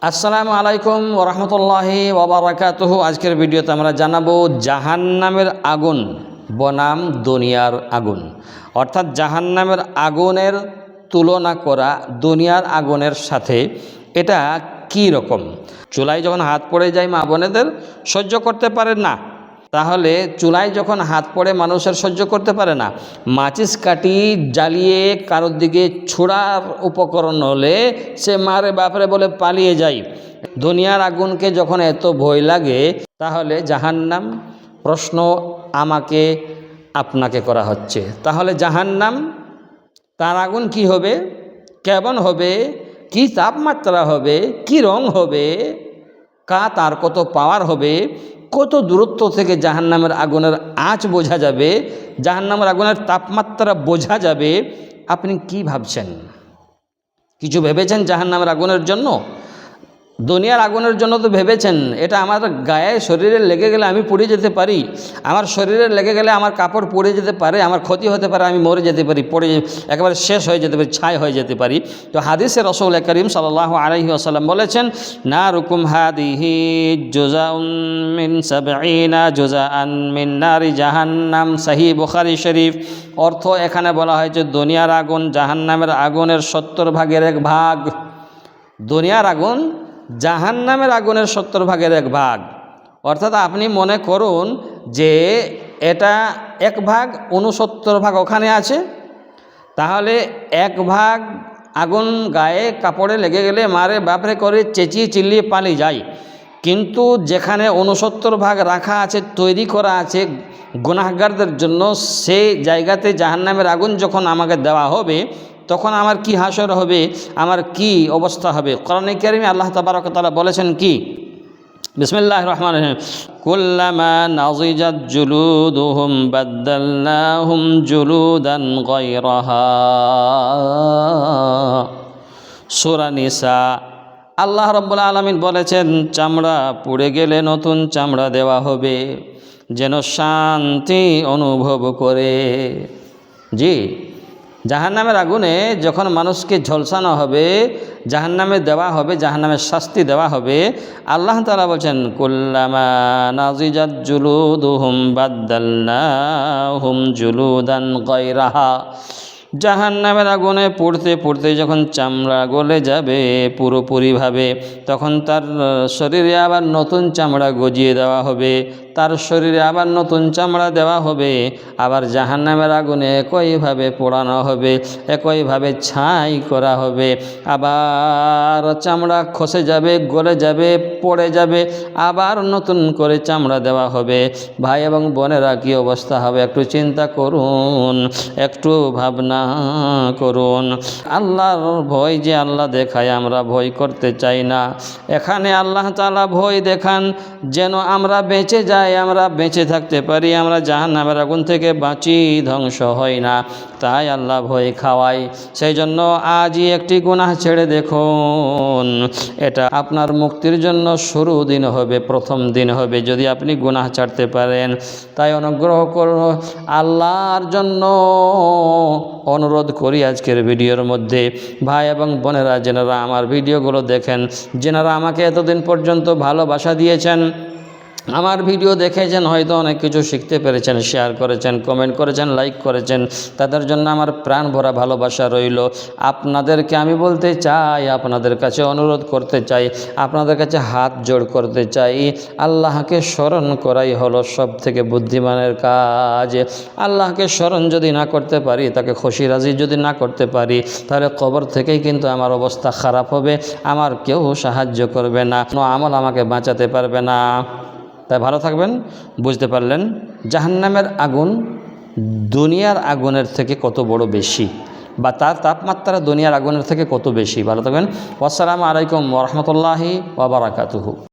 আসসালামু আলাইকুম ওরহমতুল্লাহি ওয়াবারাকাতুহু। আজকের ভিডিওতে আমরা জানাবো জাহান্নামের আগুন বনাম দুনিয়ার আগুন, অর্থাৎ জাহান্নামের আগুনের তুলনা করা দুনিয়ার আগুনের সাথে এটা কি রকম। চুলায় যখন হাত পড়ে যায় মা বোনেদের সহ্য করতে পারেন না, তাহলে চুলায় যখন হাত পড়ে মানুষের সহ্য করতে পারে না, মাচিস কাঠি জ্বালিয়ে কারোর দিকে ছোড়ার উপকরণ হলে সে মারে বাপরে বলে পালিয়ে যায়। দুনিয়ার আগুনকে যখন এত ভয় লাগে, তাহলে জাহান্নাম প্রশ্ন আমাকে আপনাকে করা হচ্ছে। তাহলে জাহান্নাম তার আগুন কি হবে, কেমন হবে, কি তাপমাত্রা হবে, কি রং হবে, তার কত পাওয়ার হবে, কত দূরত্ব থেকে জাহান্নামের আগুনের আঁচ বোঝা যাবে, জাহান্নামের আগুনের তাপমাত্রা বোঝা যাবে। আপনি কি ভাবছেন? কিছু ভেবেছেন জাহান্নামের আগুনের জন্য? দুনিয়ার আগুনের জন্য তো ভেবেছেন, এটা আমার গায়ে শরীরে লেগে গেলে আমি পুড়ে যেতে পারি, আমার শরীরে লেগে গেলে আমার কাপড় পুড়ে যেতে পারে, আমার ক্ষতি হতে পারে, আমি মরে যেতে পারি, পড়ে একেবারে শেষ হয়ে যেতে পারি, ছাই হয়ে যেতে পারি। তো হাদিসে রাসূল করিম সাল্লাল্লাহু আলাইহি ওয়াসাল্লাম বলেছেন, নারুকুম হাদিহি জুজাউন মিন সাবঈনা জুজাআন মিন নারি জাহান্নাম, সহিহ বুখারী শরীফ। অর্থ এখানে বলা হয়েছে দুনিয়ার আগুন জাহান্নামের আগুনের 70 ভাগের 1 ভাগ। দুনিয়ার আগুন জাহান্নামের আগুনের 70 ভাগের 1 ভাগ। অর্থাৎ আপনি মনে করুন যে এটা 1 ভাগ 69 ভাগ ওখানে আছে, তাহলে 1 ভাগ আগুন গায়ে কাপড়ে লেগে গেলে মারে বাপরে করে চেঁচিয়ে চিল্লিয়ে পালিয়ে যায়। কিন্তু যেখানে 69 ভাগ রাখা আছে, তৈরি করা আছে গুনাহগারদের জন্য, সেই জায়গাতে জাহান্নামের আগুন যখন আমাকে দেওয়া হবে, তখন আমার কি হাসর হবে, আমার কি অবস্থা হবে। কোরআনে কারিমে আল্লাহ তাবারক ওয়া তাআলা বলেছেন কি, বিসমিল্লাহির রহমানির রহিম, কুল্লামা নাযিজাত জুলুদুহুম বাদদালনাহুম জুলুদান গায়রাহা। সূরা নিসা। আল্লাহ রাব্বুল আলামিন বলেছেন, চামড়া পুড়ে গেলে নতুন চামড়া দেওয়া হবে যেন শান্তি অনুভব করে। জি, জাহান্নামের আগুনে যখন মানুষকে ঝলসানো হবে, জাহান্নামে দেওয়া হবে, জাহান্নামের শাস্তি দেওয়া হবে, আল্লাহ তাআলা বলছেন, কুল্লামা নাযিজাত জুলুদুহুম বাদদালনাহুম জুলুদান গায়রাহা। জাহান্নামের আগুনে পড়তে পড়তে যখন চামড়া গলে যাবে পুরোপুরিভাবে, তখন তার শরীরে আবার নতুন চামড়া গজিয়ে দেওয়া হবে, তার শরীরে আবার নতুন চামড়া দেওয়া হবে, আবার জাহান্নামের আগুনে একইভাবে পোড়ানো হবে, একইভাবে ছাই করা হবে, আবার চামড়া খসে যাবে, গলে যাবে, পড়ে যাবে, আবার নতুন করে চামড়া দেওয়া হবে। ভাই এবং বোনেরা, কী অবস্থা হবে একটু চিন্তা করুন, একটু ভাবনা করুন। আল্লাহর ভয় যে আল্লাহ দেখায়, আমরা ভয় করতে চাই না। এখানে আল্লাহ তাআলা ভয় দেখান যেন আমরা বেঁচে যাই, আমরা বেঁচে থাকতে পারি, আমরা জাহান্নামের আগুন থেকে বাঁচি, ধ্বংস হই না, তাই আল্লাহ ভয় খাওয়াই। সেই জন্য আজই একটি গুনাহ ছেড়ে দেখুন, এটা আপনার মুক্তির জন্য শুরু দিন হবে, প্রথম দিন হবে যদি আপনি গুনাহ ছাড়তে পারেন। তাই অনুগ্রহ করুন, আল্লাহর জন্য অনুরোধ করি আজকের ভিডিওর মধ্যে, ভাই এবং বোনেরা, যেনারা আমার ভিডিওগুলো দেখেন, যেনারা আমাকে এতদিন পর্যন্ত ভালোবাসা দিয়েছেন, আমার ভিডিও দেখেছেন, হয়তো অনেক কিছু শিখতে পেরেছেন, শেয়ার করেছেন, কমেন্ট করেছেন, লাইক করেছেন, তাদের জন্য আমার প্রাণ ভরা ভালোবাসা রইল। আপনাদেরকে আমি বলতে চাই, আপনাদের কাছে অনুরোধ করতে চাই, আপনাদের কাছে হাত জোড় করতে চাই, আল্লাহকে স্মরণ করাই হলো সব থেকে বুদ্ধিমানের কাজ। আল্লাহকে স্মরণ যদি না করতে পারি, তাকে খুশি রাজি যদি না করতে পারি, তাহলে কবর থেকেই কিন্তু আমার অবস্থা খারাপ হবে, আমার কেউ সাহায্য করবে না, কোনো আমল আমাকে বাঁচাতে পারবে না। তাই ভালো থাকবেন। বুঝতে পারলেন জাহান্নামের আগুন দুনিয়ার আগুনের থেকে কত বড় বেশি, বা তার তাপমাত্রা দুনিয়ার আগুনের থেকে কত বেশি। ভালো থাকবেন। আসসালামু আলাইকুম ওয়া রাহমাতুল্লাহি ওয়া বারাকাতুহু।